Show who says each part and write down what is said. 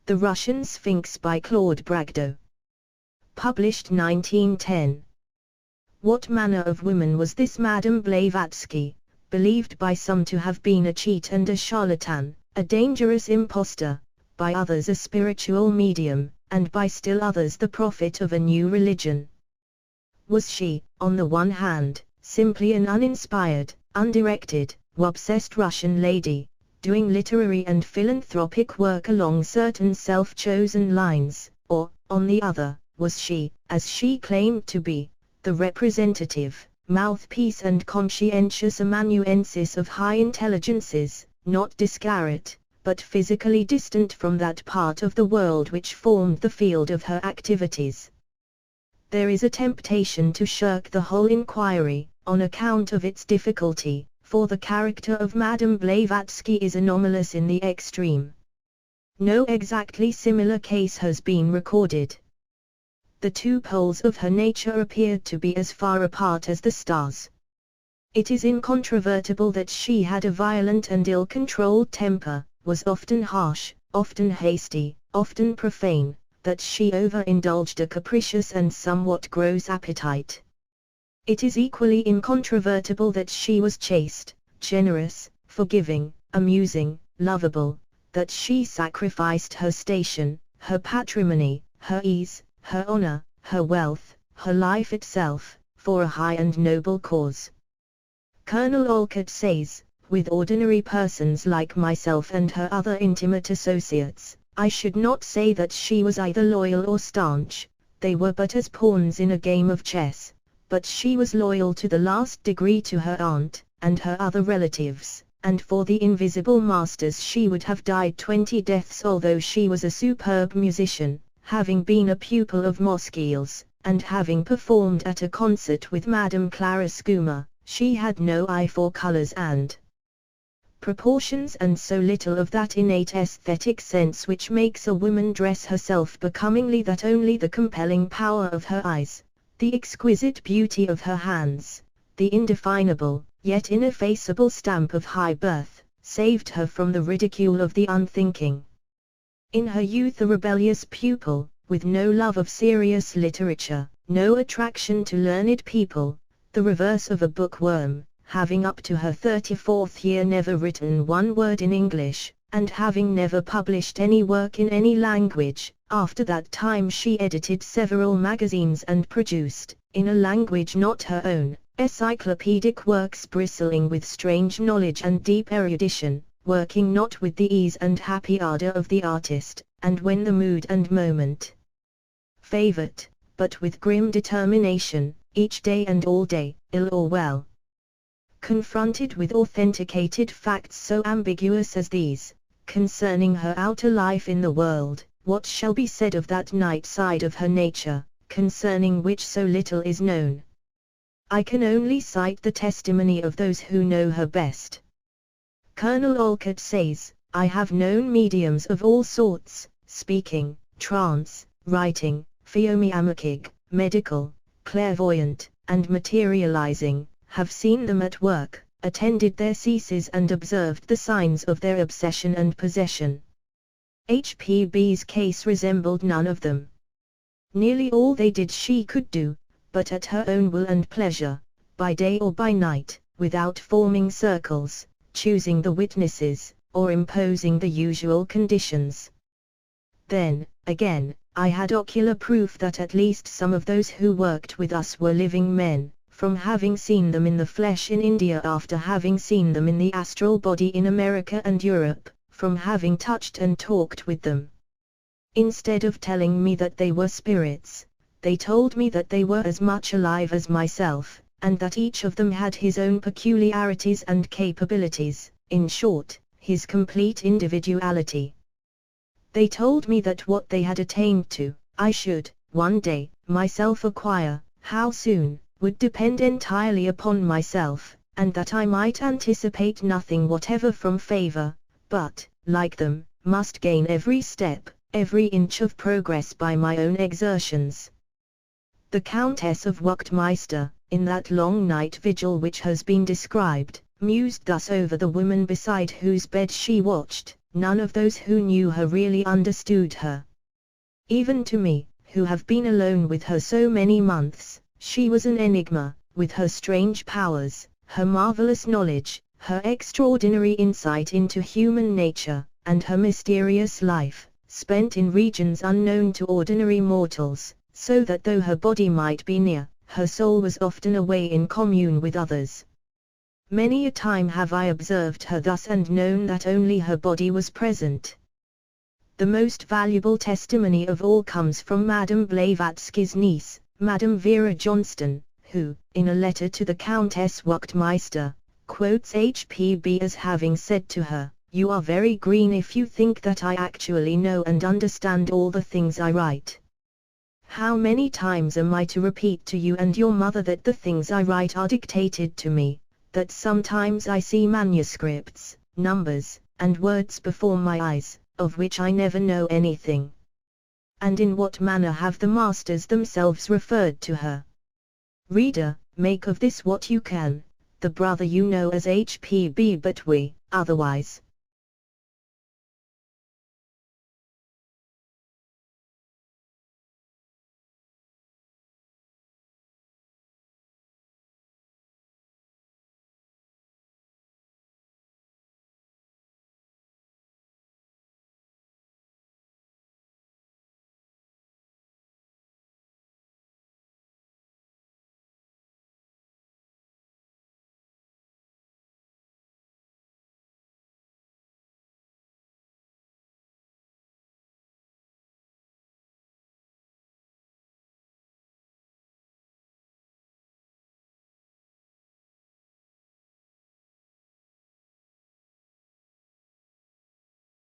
Speaker 1: The Russian Sphinx by Claude Bragdon. Published 1910. What manner of woman was this Madame Blavatsky, believed by some to have been a cheat and a charlatan, a dangerous impostor, by others a spiritual medium, and by still others the prophet of a new religion? Was she, on the one hand, simply an uninspired, undirected, obsessed Russian lady, doing literary and philanthropic work along certain self-chosen lines, or, on the other, was she, as she claimed to be, the representative, mouthpiece and conscientious amanuensis of high intelligences, not disparate, but physically distant from that part of the world which formed the field of her activities? There is a temptation to shirk the whole inquiry, on account of its difficulty, for the character of Madame Blavatsky is anomalous in the extreme. No exactly similar case has been recorded. The two poles of her nature appeared to be as far apart as the stars. It is incontrovertible that she had a violent and ill-controlled temper, was often harsh, often hasty, often profane, that she overindulged a capricious and somewhat gross appetite. It is equally incontrovertible that she was chaste, generous, forgiving, amusing, lovable, that she sacrificed her station, her patrimony, her ease, her honor, her wealth, her life itself, for a high and noble cause. Colonel Olcott says, with ordinary persons like myself and her other intimate associates, I should not say that she was either loyal or staunch, they were but as pawns in a game of chess, but she was loyal to the last degree to her aunt, and her other relatives, and for the invisible masters she would have died 20 deaths although she was a superb musician, having been a pupil of Moscheles, and having performed at a concert with Madame Clara Schumann. She had no eye for colors and proportions and so little of that innate aesthetic sense which makes a woman dress herself becomingly that only the compelling power of her eyes, the exquisite beauty of her hands, the indefinable, yet ineffaceable stamp of high birth, saved her from the ridicule of the unthinking. In her youth a rebellious pupil, with no love of serious literature, no attraction to learned people, the reverse of a bookworm, having up to her 34th year never written one word in English, and having never published any work in any language. After that time she edited several magazines and produced, in a language not her own, encyclopedic works bristling with strange knowledge and deep erudition, working not with the ease and happy ardor of the artist, and when the mood and moment favored, but with grim determination, each day and all day, ill or well. Confronted with authenticated facts so ambiguous as these, concerning her outer life in the world, what shall be said of that night side of her nature, concerning which so little is known? I can only cite the testimony of those who know her best. Colonel Olcott says, I have known mediums of all sorts, speaking, trance, writing, pheomyamic, medical, clairvoyant, and materializing, have seen them at work, attended their ceases and observed the signs of their obsession and possession. H.P.B.'s case resembled none of them. Nearly all they did she could do, but at her own will and pleasure, by day or by night, without forming circles, choosing the witnesses, or imposing the usual conditions. Then, again, I had ocular proof that at least some of those who worked with us were living men, from having seen them in the flesh in India after having seen them in the astral body in America and Europe, from having touched and talked with them. Instead of telling me that they were spirits, they told me that they were as much alive as myself, and that each of them had his own peculiarities and capabilities, in short, his complete individuality. They told me that what they had attained to, I should, one day, myself acquire. How soon, would depend entirely upon myself, and that I might anticipate nothing whatever from favor, but, like them, must gain every step, every inch of progress by my own exertions. The Countess of Wachtmeister, in that long night vigil which has been described, mused thus over the woman beside whose bed she watched, none of those who knew her really understood her. Even to me, who have been alone with her so many months, she was an enigma, with her strange powers, her marvelous knowledge, her extraordinary insight into human nature, and her mysterious life, spent in regions unknown to ordinary mortals, so that though her body might be near, her soul was often away in commune with others. Many a time have I observed her thus and known that only her body was present. The most valuable testimony of all comes from Madame Blavatsky's niece, Madame Vera Johnston, who, in a letter to the Countess Wachtmeister, quotes HPB as having said to her, "You are very green if you think that I actually know and understand all the things I write. How many times am I to repeat to you and your mother that the things I write are dictated to me, that sometimes I see manuscripts, numbers, and words before my eyes, of which I never know anything? And in what manner have the masters themselves referred to her? Reader, make of this what you can, the brother you know as HPB, but we, otherwise,